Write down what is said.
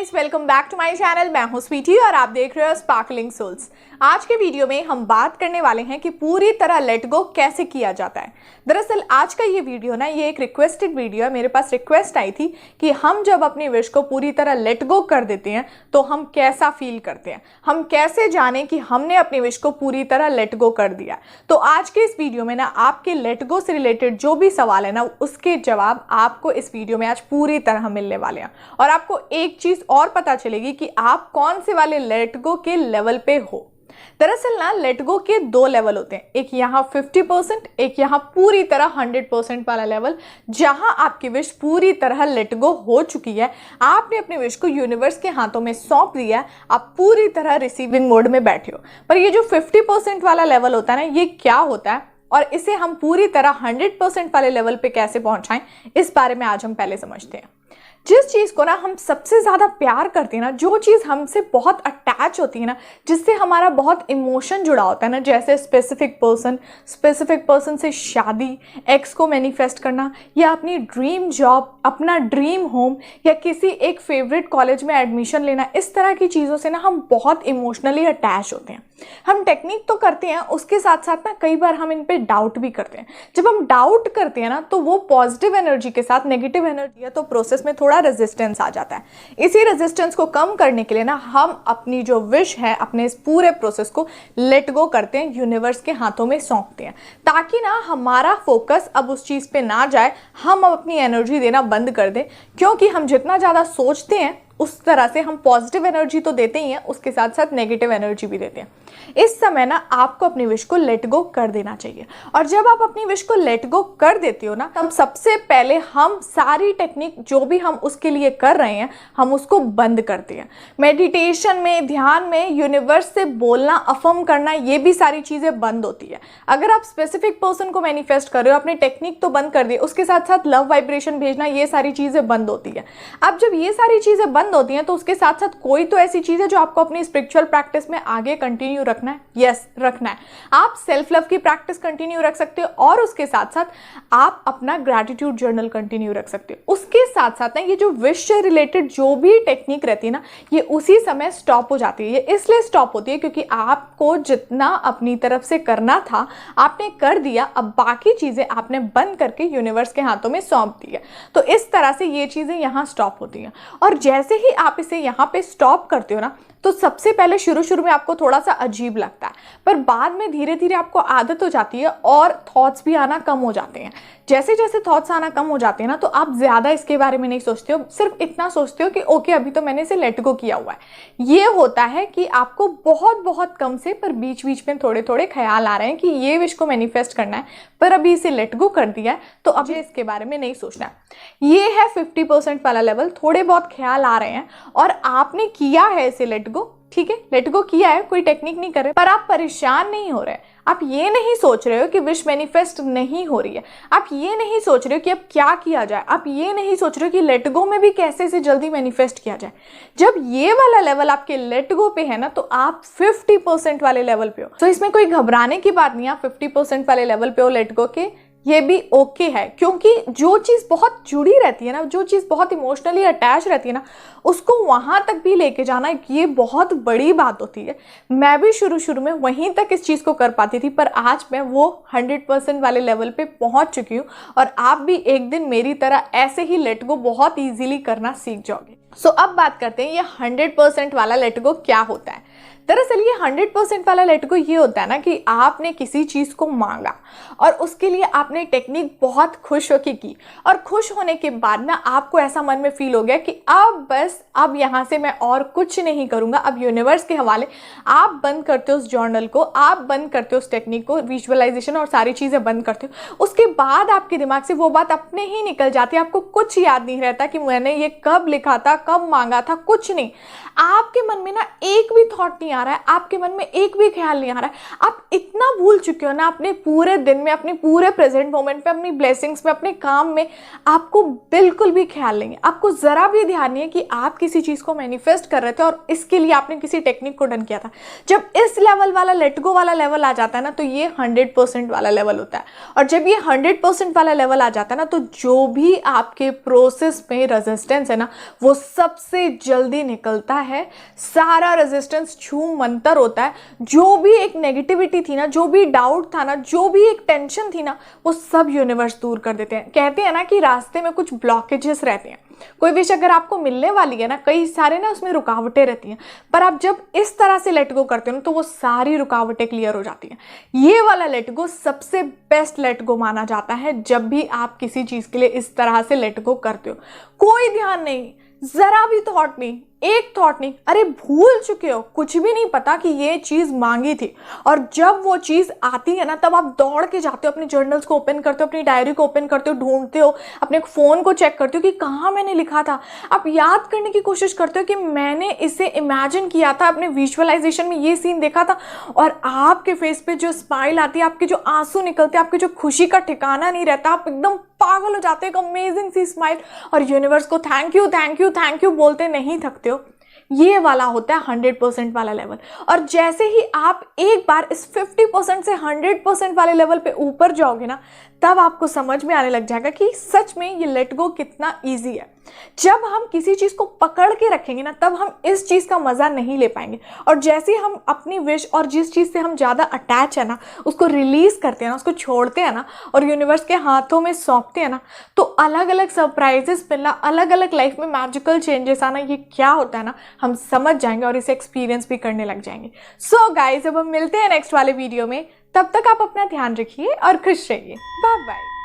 Guys, welcome back to my channel. मैं हूं स्वीटी और आप देख रहे हो स्पार्कलिंग सोल्स। आज के वीडियो में हम बात करने वाले हैं कि पूरी तरह लेट गो कैसे किया जाता है। दरअसल आज का ये वीडियो ना ये एक रिक्वेस्टेड वीडियो है। मेरे पास रिक्वेस्ट आई थी कि हम जब अपनी विश को पूरी तरह लेट गो कर देते हैं तो हम कैसा फील करते हैं, हम कैसे जाने कि हमने अपनी विश को पूरी तरह लेट गो कर दिया। तो आज के इस वीडियो में ना आपके लेट गो से रिलेटेड जो भी सवाल है ना उसके जवाब आपको इस वीडियो में आज पूरी तरह मिलने वाले हैं और आपको एक चीज और पता चलेगी कि आप कौन से वाले लेट गो के लेवल पे हो। दरअसल ना लेट गो के दो लेवल होते हैं, एक यहाँ 50%, एक यहाँ पूरी तरह 100% वाला लेवल, जहां आपकी विश पूरी तरह लेट गो हो चुकी है। आपने अपनी विश को यूनिवर्स के हाथों में सौंप दिया, आप पूरी तरह रिसीविंग मोड में बैठे हो। पर ये जो 50% वाला लेवल होता है ना, ये क्या होता है और इसे हम पूरी तरह 100% वाले लेवल पे कैसे पहुंचाएं, इस बारे में आज हम पहले समझते हैं। जिस चीज़ को ना हम सबसे ज़्यादा प्यार करते हैं ना, जो चीज़ हमसे बहुत अटैच होती है ना, जिससे हमारा बहुत इमोशन जुड़ा होता है ना, जैसे स्पेसिफिक पर्सन से शादी, एक्स को मैनिफेस्ट करना, या अपनी ड्रीम जॉब, अपना ड्रीम होम, या किसी एक फेवरेट कॉलेज में एडमिशन लेना, इस तरह की चीज़ों से ना हम बहुत इमोशनली अटैच होते हैं। हम टेक्निक तो करते हैं, उसके साथ साथ ना कई बार हम इन पे डाउट भी करते हैं। जब हम डाउट करते हैं ना तो वो पॉजिटिव एनर्जी के साथ नेगेटिव एनर्जी है, तो प्रोसेस में थोड़ा रेजिस्टेंस आ जाता है। इसी रेजिस्टेंस को कम करने के लिए ना हम अपनी जो विश है, अपने इस पूरे प्रोसेस को लेट गो करते हैं, यूनिवर्स के हाथों में सौंपते हैं, ताकि ना हमारा फोकस अब उस चीज़ पे ना जाए, हम अब अपनी एनर्जी देना बंद कर दें। क्योंकि हम जितना ज़्यादा सोचते हैं उस तरह से हम पॉजिटिव एनर्जी तो देते ही हैं, उसके साथ साथ नेगेटिव एनर्जी भी देते हैं। इस समय ना आपको अपनी विश को लेट गो कर देना चाहिए। और जब आप अपनी विश को लेट गो कर देते हो ना, तब सबसे पहले हम सारी टेक्निक जो भी हम उसके लिए कर रहे हैं, हम उसको बंद करते हैं। मेडिटेशन में, ध्यान में यूनिवर्स से बोलना, अफर्म करना, ये भी सारी चीज़ें बंद होती है। अगर आप स्पेसिफिक पर्सन को मैनिफेस्ट कर रहे हो, अपनी टेक्निक तो बंद कर दी, उसके साथ साथ लव वाइब्रेशन भेजना, ये सारी चीज़ें बंद होती है। अब जब ये सारी चीज़ें बंद होती हैं तो उसके साथ साथ कोई तो ऐसी चीज़ है जो आपको अपनी स्पिरिचुअल प्रैक्टिस में आगे कंटिन्यू रखना है। यस, रखना है। आप सेल्फ लव की प्रैक्टिस कंटिन्यू रख सकते हो और उसके साथ साथ आप अपना ग्रैटिट्यूड जर्नल कंटिन्यू रख सकते हो। उसके साथ साथ ना ये जो विश से रिलेटेड जो भी टेक्निक रहती है ना, ये उसी समय स्टॉप हो जाती है। ये इसलिए स्टॉप होती है क्योंकि आपको जितना अपनी तरफ से करना था आपने कर दिया, अब बाकी चीज़ें आपने बंद करके यूनिवर्स के हाथों में सौंप दी है। तो इस तरह से ये चीज़ें यहाँ स्टॉप होती हैं। और जैसे ही आप इसे यहाँ पे स्टॉप करते हो ना, तो सबसे पहले शुरू में आपको थोड़ा सा अजीब लगता है, पर बाद में धीरे धीरे आपको आदत हो जाती है और थॉट्स भी आना कम हो जाते हैं। जैसे जैसे थॉट्स आना कम हो जाते हैं ना, तो आप ज़्यादा इसके बारे में नहीं सोचते हो, सिर्फ इतना सोचते हो कि ओके अभी तो मैंने इसे लेट गो किया हुआ है। ये होता है कि आपको बहुत बहुत कम से पर बीच बीच में थोड़े थोड़े ख्याल आ रहे हैं कि ये विश को मैनिफेस्ट करना है, पर अभी इसे लेट गो कर दिया है तो अभी इसके बारे में नहीं सोचना है। ये है 50% वाला लेवल। थोड़े बहुत ख्याल आ रहे हैं और आपने किया है इसे लेट गो, ठीक है, लेट गो किया है, कोई टेक्निक नहीं कर रहे, पर आप परेशान नहीं हो रहे। आप ये नहीं सोच रहे हो कि विश मैनिफेस्ट नहीं हो रही है, आप ये नहीं सोच रहे हो कि अब क्या किया जाए, आप ये नहीं सोच रहे हो कि लेट गो में भी कैसे से जल्दी मैनिफेस्ट किया जाए। जब ये वाला लेवल आपके लेट गो पे है ना, तो आप 50% वाले लेवल पे हो। तो इसमें कोई घबराने की बात नहीं, आप 50% वाले लेवल पे हो लेट गो के, ये भी ओके है। क्योंकि जो चीज़ बहुत जुड़ी रहती है ना, जो चीज़ बहुत इमोशनली अटैच रहती है ना, उसको वहाँ तक भी लेके जाना ये बहुत बड़ी बात होती है। मैं भी शुरू में वहीं तक इस चीज़ को कर पाती थी, पर आज मैं वो 100% वाले लेवल पे पहुँच चुकी हूँ और आप भी एक दिन मेरी तरह ऐसे ही लेट गो बहुत ईजीली करना सीख जाओगे। सो अब बात करते हैं ये 100% वाला लेट गो क्या होता है। दरअसल ये 100% वाला लेट गो ये होता है ना कि आपने किसी चीज़ को मांगा और उसके लिए आपने टेक्निक बहुत खुश होकर की, और खुश होने के बाद ना आपको ऐसा मन में फील हो गया कि अब यहाँ से मैं और कुछ नहीं करूँगा, अब यूनिवर्स के हवाले। आप बंद करते हो उस जर्नल को, आप बंद करते हो उस टेक्निक को, विजुअलाइजेशन और सारी चीज़ें बंद करते हो। उसके बाद आपके दिमाग से वो बात अपने ही निकल जाती है, आपको कुछ याद नहीं रहता कि मैंने ये कब लिखा था, कब मांगा था, कुछ नहीं। आपके मन में ना एक भी थॉट नहीं आ रहा है, आपके मन में एक भी ख्याल नहीं आ रहा है, आप इतना भूल चुके हो ना अपने पूरे दिन में, अपने पूरे प्रेजेंट मोमेंट में, अपनी ब्लेसिंग्स में, अपने काम में, आपको बिल्कुल भी ख्याल नहीं है, आपको ज़रा भी ध्यान नहीं है कि आप किसी चीज़ को मैनिफेस्ट कर रहे थे और इसके लिए आपने किसी टेक्निक को डन किया था। जब इस लेवल वाला लेट गो वाला लेवल आ जाता है ना, तो ये 100% वाला लेवल होता है। और जब ये 100% वाला लेवल आ जाता है ना, तो जो भी आपके प्रोसेस में रेजिस्टेंस है ना, वो सबसे जल्दी निकलता है। सारा रेजिस्टेंस छूम मंतर होता है। जो भी एक नेगेटिविटी थी ना, जो भी डाउट था ना, जो भी एक टेंशन थी ना, वो सब यूनिवर्स दूर कर देते हैं। कहते हैं ना कि रास्ते में कुछ ब्लॉकेजेस रहते हैं, कोई विश अगर आपको मिलने वाली है ना, कई सारे ना उसमें रुकावटें रहती हैं, पर आप जब इस तरह से लेट गो करते हो ना, तो वो सारी रुकावटें क्लियर हो जाती हैं। ये वाला लेट गो सबसे बेस्ट लेट गो माना जाता है। जब भी आप किसी चीज़ के लिए इस तरह से लेट गो करते हो, कोई ध्यान नहीं, जरा भी थॉट नहीं, एक थॉट नहीं, अरे भूल चुके हो, कुछ भी नहीं पता कि ये चीज़ मांगी थी। और जब वो चीज़ आती है ना, तब आप दौड़ के जाते हो, अपने जर्नल्स को ओपन करते हो, अपनी डायरी को ओपन करते हो, ढूंढते हो, अपने फ़ोन को चेक करते हो कि कहाँ मैंने लिखा था। आप याद करने की कोशिश करते हो कि मैंने इसे इमेजिन किया था, अपने विजुअलाइजेशन में ये सीन देखा था। और आपके फेस पे जो स्माइल आती है, आपके जो आंसू निकलते हैं, आपके जो खुशी का ठिकाना नहीं रहता, आप एकदम पागल हो जाते हो, एक अमेजिंग सी स्माइल, और यूनिवर्स को thank you thank you thank you बोलते नहीं थकते हो। ये वाला होता है 100% वाला लेवल। और जैसे ही आप एक बार इस 50% से 100% वाले लेवल पे ऊपर जाओगे ना, तब आपको समझ में आने लग जाएगा कि सच में ये लेट गो कितना ईजी है। जब हम किसी चीज़ को पकड़ के रखेंगे ना, तब हम इस चीज़ का मज़ा नहीं ले पाएंगे। और जैसे हम अपनी विश और जिस चीज़ से हम ज़्यादा अटैच है ना, उसको रिलीज़ करते हैं ना, उसको छोड़ते हैं ना, और यूनिवर्स के हाथों में सौंपते हैं ना, तो अलग अलग सरप्राइजेस मिलना, अलग अलग लाइफ में मैजिकल चेंजेस आना, ये क्या होता है ना, हम समझ जाएंगे और इसे एक्सपीरियंस भी करने लग जाएंगे। सो गाइज, अब हम मिलते हैं नेक्स्ट वाले वीडियो में। तब तक आप अपना ध्यान रखिए और खुश रहिए। Bye bye.